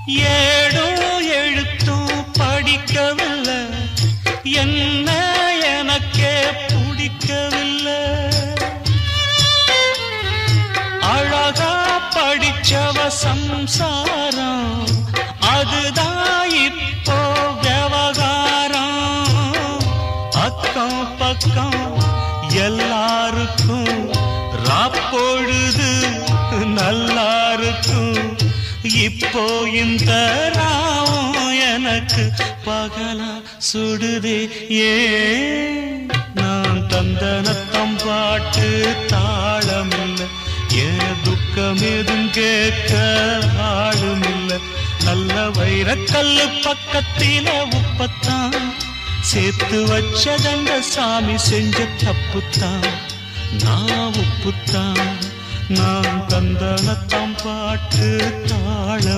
ஏடும் எழுத்தும் படிக்கவில்லை, என்ன எனக்கே பிடிக்கவில்லை. அழகா படிச்சவ சம்சாரம், அதுதான் இப்போ விவகாரம். அக்கம் பக்கம் எல்லாருக்கும் ராப்பொழுது நல்லா இருக்கும். இப்போ இந்த ராவும் எனக்கு பகலா சுடுதே. ஏன் நான் தந்தனத்தம் பாட்டு தாளமில்லை, ஏன் துக்கம் எதும் கேட்க ஆளுமில்லை. நல்ல வைரக்கல்லு பக்கத்தில உப்பத்தான் சேர்த்து வச்சதங்க சாமி செஞ்ச தப்புத்தான். நான் உப்புத்தான், நான் தந்தனத்தம் பாட்டு தாளம்.